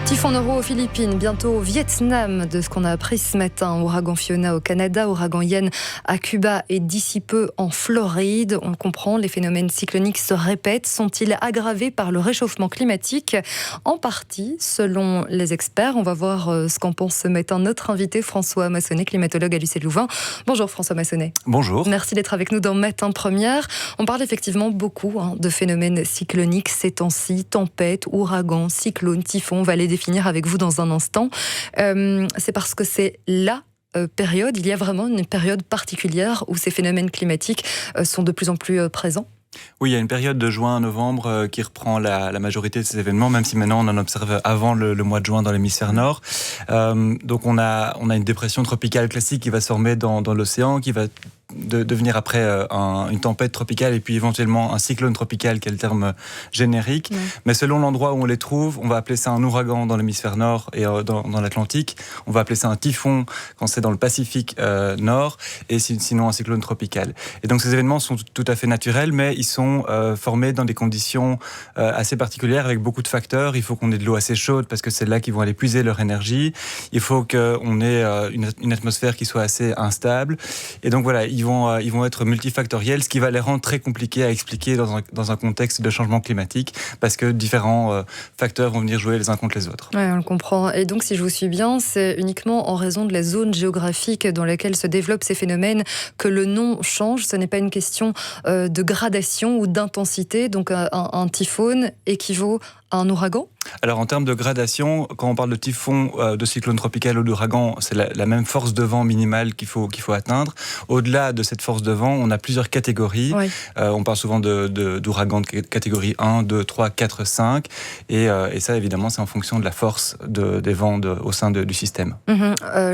Typhon Noru aux Philippines, bientôt au Vietnam, de ce qu'on a appris ce matin. Ouragan Fiona au Canada, ouragan Ian à Cuba et d'ici peu en Floride. On le comprend, les phénomènes cycloniques se répètent. Sont-ils aggravés par le réchauffement climatique ? En partie, selon les experts. On va voir ce qu'en pense ce matin notre invité François Massonnet, climatologue à l'UC Louvain. Bonjour François Massonnet. Bonjour. Merci d'être avec nous dans Matin Première. On parle effectivement beaucoup de phénomènes cycloniques ces temps-ci, tempêtes, ouragans, cyclones, typhons. On va les définir avec vous dans un instant. C'est parce que c'est la période, il y a vraiment une période particulière où ces phénomènes climatiques sont de plus en plus présents. Oui, il y a une période de juin à novembre qui reprend la majorité de ces événements, même si maintenant on en observe avant le mois de juin dans l'hémisphère nord. Donc on a une dépression tropicale classique qui va se former dans l'océan, qui va devenir après une tempête tropicale et puis éventuellement un cyclone tropical qui est le terme générique. Ouais. Mais selon l'endroit où on les trouve, on va appeler ça un ouragan dans l'hémisphère nord et dans l'Atlantique. On va appeler ça un typhon quand c'est dans le Pacifique nord et sinon un cyclone tropical. Et donc ces événements sont tout à fait naturels, mais ils sont formés dans des conditions assez particulières avec beaucoup de facteurs. Il faut qu'on ait de l'eau assez chaude parce que c'est là qu'ils vont aller puiser leur énergie. Il faut qu'on ait une atmosphère qui soit assez instable. Et donc voilà, ils vont être multifactoriels, ce qui va les rendre très compliqués à expliquer dans un contexte de changement climatique, parce que différents facteurs vont venir jouer les uns contre les autres. Oui, on le comprend. Et donc, si je vous suis bien, c'est uniquement en raison de la zone géographique dans laquelle se développent ces phénomènes que le nom change. Ce n'est pas une question de gradation ou d'intensité. Donc, un typhon équivaut à un ouragan ? Alors en termes de gradation, quand on parle de typhon, de cyclone tropical ou d'ouragan, c'est la même force de vent minimale qu'il faut atteindre. Au-delà de cette force de vent, on a plusieurs catégories. Oui. On parle souvent d'ouragan de catégorie 1, 2, 3, 4, 5. Et ça, évidemment, c'est en fonction de la force des vents au sein du système.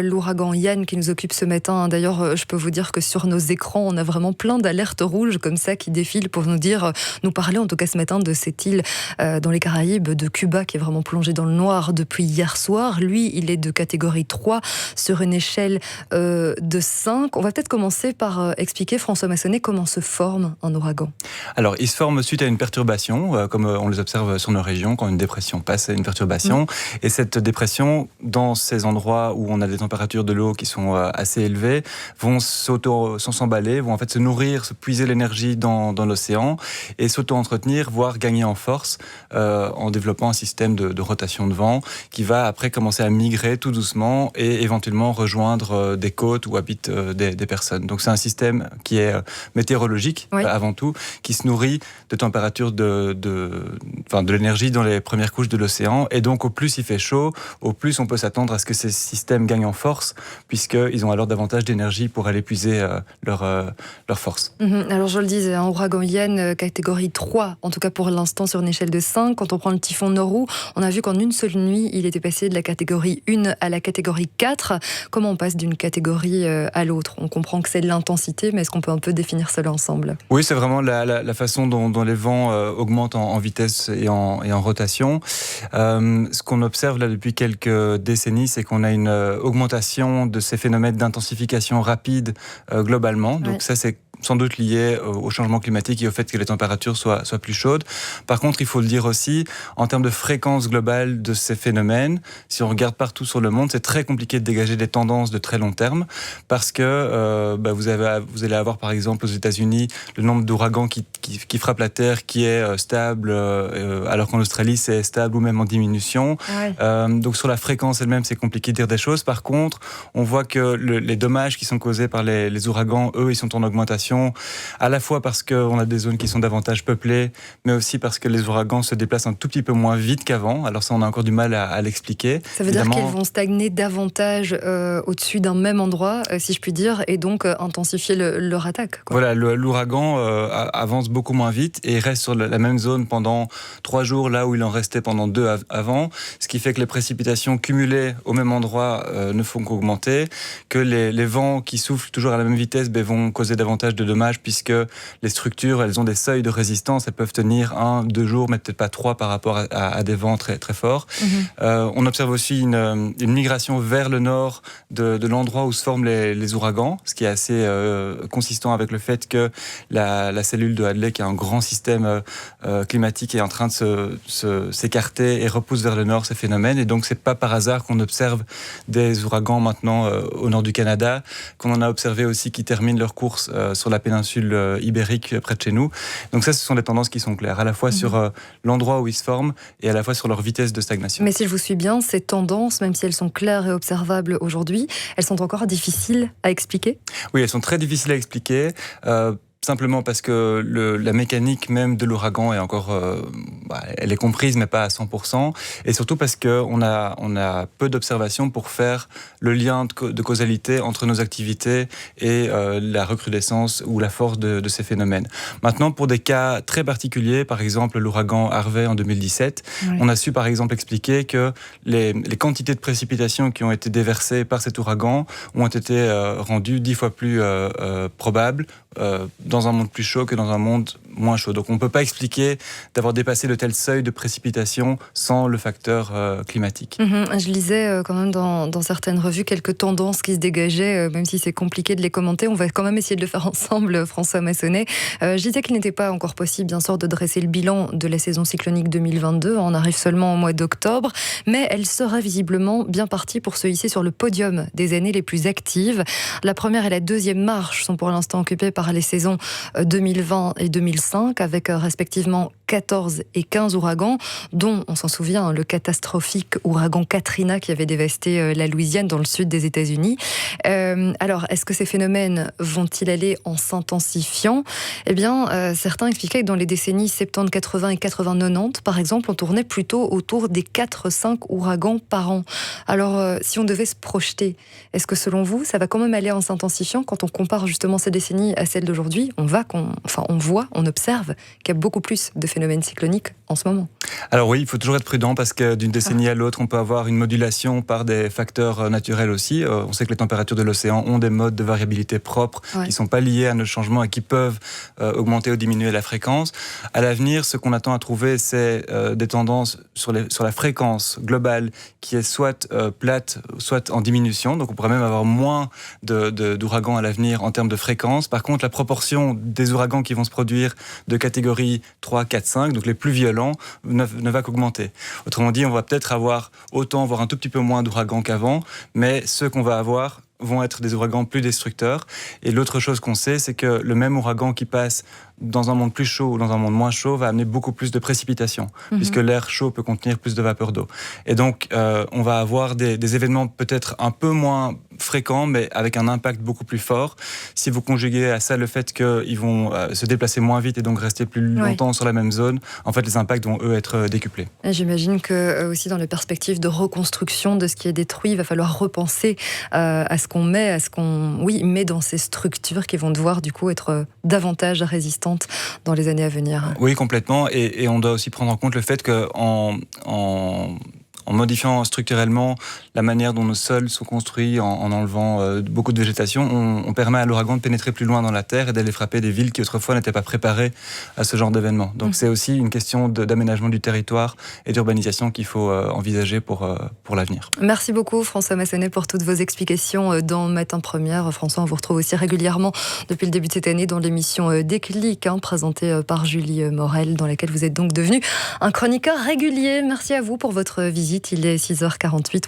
L'ouragan Ian qui nous occupe ce matin, d'ailleurs, je peux vous dire que sur nos écrans, on a vraiment plein d'alertes rouges comme ça qui défilent pour nous parler en tout cas ce matin de cette île dans les Caraïbes, de Cuba, qui est vraiment plongé dans le noir depuis hier soir. Lui, il est de catégorie 3 sur une échelle de 5. On va peut-être commencer par expliquer, François Massonnet, comment se forme un ouragan. Alors, il se forme suite à une perturbation, comme on les observe sur nos régions, quand une dépression passe à une perturbation. Et cette dépression, dans ces endroits où on a des températures de l'eau qui sont assez élevées, vont s'emballer, vont en fait se nourrir, se puiser l'énergie dans l'océan et s'auto-entretenir, voire gagner en force en développant un système de rotation de vent qui va après commencer à migrer tout doucement et éventuellement rejoindre des côtes où habitent des personnes. Donc c'est un système qui est météorologique, oui, avant tout, qui se nourrit de températures de l'énergie dans les premières couches de l'océan. Et donc au plus il fait chaud, au plus on peut s'attendre à ce que ces systèmes gagnent en force, puisqu'ils ont alors davantage d'énergie pour aller puiser leur force. Alors je le disais, un ouragan Ian catégorie 3, en tout cas pour l'instant sur une échelle de 5. Quand on prend le typhon Noru, on a vu qu'en une seule nuit, il était passé de la catégorie 1 à la catégorie 4. Comment on passe d'une catégorie à l'autre ? On comprend que c'est de l'intensité, mais est-ce qu'on peut un peu définir cela ensemble ? Oui, c'est vraiment la façon dont les vents augmentent en vitesse et en rotation. Ce qu'on observe là depuis quelques décennies, c'est qu'on a une augmentation de ces phénomènes d'intensification rapide globalement. Donc ça, c'est sans doute lié au changement climatique et au fait que les températures soient plus chaudes. Par contre, il faut le dire aussi, en termes de fréquence globale de ces phénomènes, si on regarde partout sur le monde, c'est très compliqué de dégager des tendances de très long terme, parce que vous allez avoir par exemple aux États-Unis le nombre d'ouragans qui frappent la Terre qui est stable, alors qu'en Australie c'est stable ou même en diminution. Ouais. Donc sur la fréquence elle-même, c'est compliqué de dire des choses. Par contre, on voit que les dommages qui sont causés par les ouragans, eux, ils sont en augmentation, à la fois parce qu'on a des zones qui sont davantage peuplées, mais aussi parce que les ouragans se déplacent un tout petit peu moins vite qu'avant. Alors ça, on a encore du mal à l'expliquer. Ça veut dire qu'ils vont stagner davantage au-dessus d'un même endroit, si je puis dire, et donc intensifier leur attaque, quoi. Voilà, l'ouragan avance beaucoup moins vite et reste sur la même zone pendant 3 jours, là où il en restait pendant 2 avant, ce qui fait que les précipitations cumulées au même endroit ne font qu'augmenter, que les vents qui soufflent toujours à la même vitesse vont causer davantage de dommages puisque les structures, elles ont des seuils de résistance, elles peuvent tenir 1, 2 jours, mais peut-être pas 3 par rapport à des vents très, très forts. On observe aussi une migration vers le nord de l'endroit où se forment les ouragans, ce qui est assez consistant avec le fait que la cellule de Hadley, qui est un grand système climatique, est en train de s'écarter et repousse vers le nord ces phénomènes. Et donc, c'est pas par hasard qu'on observe des ouragans maintenant au nord du Canada, qu'on en a observé aussi qui terminent leur course sur la péninsule ibérique près de chez nous. Donc ça, ce sont des tendances qui sont claires, à la fois sur l'endroit où ils se forment et à la fois sur leur vitesse de stagnation. Mais si je vous suis bien, ces tendances, même si elles sont claires et observables aujourd'hui, elles sont encore difficiles à expliquer ? Oui, elles sont très difficiles à expliquer. Simplement parce que la mécanique même de l'ouragan est encore, elle est comprise mais pas à 100%, et surtout parce qu'on a peu d'observations pour faire le lien de causalité entre nos activités et la recrudescence ou la force de ces phénomènes. Maintenant, pour des cas très particuliers, par exemple l'ouragan Harvey en 2017, on a su par exemple expliquer que les quantités de précipitations qui ont été déversées par cet ouragan ont été rendues 10 fois plus probables dans un monde plus chaud que dans un monde moins chaud. Donc on ne peut pas expliquer d'avoir dépassé de tels seuils de précipitation sans le facteur climatique. Je lisais quand même dans certaines revues quelques tendances qui se dégageaient, même si c'est compliqué de les commenter. On va quand même essayer de le faire ensemble, François Massonnet. Je disais qu'il n'était pas encore possible, bien sûr, de dresser le bilan de la saison cyclonique 2022. On arrive seulement au mois d'octobre, mais elle sera visiblement bien partie pour se hisser sur le podium des années les plus actives. La première et la deuxième marche sont pour l'instant occupées par les saisons 2020 et 2005, avec respectivement 14 et 15 ouragans, dont, on s'en souvient, le catastrophique ouragan Katrina qui avait dévasté la Louisiane dans le sud des États-Unis. Alors, est-ce que ces phénomènes vont-ils aller en s'intensifiant ? Eh bien, certains expliquaient que dans les décennies 70, 80 et 80-90, par exemple, on tournait plutôt autour des 4-5 ouragans par an. Alors, si on devait se projeter, est-ce que selon vous, ça va quand même aller en s'intensifiant quand on compare justement ces décennies à celles d'aujourd'hui ? On observe qu'il y a beaucoup plus de phénomènes cycloniques en ce moment. Alors oui, il faut toujours être prudent parce que d'une décennie à l'autre, on peut avoir une modulation par des facteurs naturels aussi. On sait que les températures de l'océan ont des modes de variabilité propres qui ne sont pas liés à nos changements et qui peuvent augmenter ou diminuer la fréquence. À l'avenir, ce qu'on attend à trouver, c'est des tendances sur la fréquence globale qui est soit plate, soit en diminution. Donc on pourrait même avoir moins d'ouragans à l'avenir en termes de fréquence. Par contre, la proportion des ouragans qui vont se produire de catégorie 3, 4, 5, donc les plus violents, ne va qu'augmenter. Autrement dit, on va peut-être avoir autant, voire un tout petit peu moins d'ouragans qu'avant, mais ceux qu'on va avoir vont être des ouragans plus destructeurs. Et l'autre chose qu'on sait, c'est que le même ouragan qui passe dans un monde plus chaud ou dans un monde moins chaud va amener beaucoup plus de précipitations, puisque l'air chaud peut contenir plus de vapeur d'eau. Et donc, on va avoir des événements peut-être un peu moins fréquents, mais avec un impact beaucoup plus fort. Si vous conjuguez à ça le fait qu'ils vont se déplacer moins vite et donc rester plus longtemps sur la même zone, en fait, les impacts vont, eux, être décuplés. Et j'imagine que aussi dans les perspectives de reconstruction de ce qui est détruit, il va falloir repenser à ce qu'on met, met dans ces structures qui vont devoir du coup être davantage résistantes dans les années à venir. Oui, complètement. Et on doit aussi prendre en compte le fait qu'en modifiant structurellement la manière dont nos sols sont construits, en enlevant beaucoup de végétation, on permet à l'ouragan de pénétrer plus loin dans la terre et d'aller frapper des villes qui autrefois n'étaient pas préparées à ce genre d'événement. Donc c'est aussi une question d'aménagement du territoire et d'urbanisation qu'il faut envisager pour l'avenir. Merci beaucoup François Massonnet pour toutes vos explications dans Matin Première. François, on vous retrouve aussi régulièrement depuis le début de cette année dans l'émission Déclic, présentée par Julie Morel, dans laquelle vous êtes donc devenu un chroniqueur régulier. Merci à vous pour votre visite. Il est 6h48.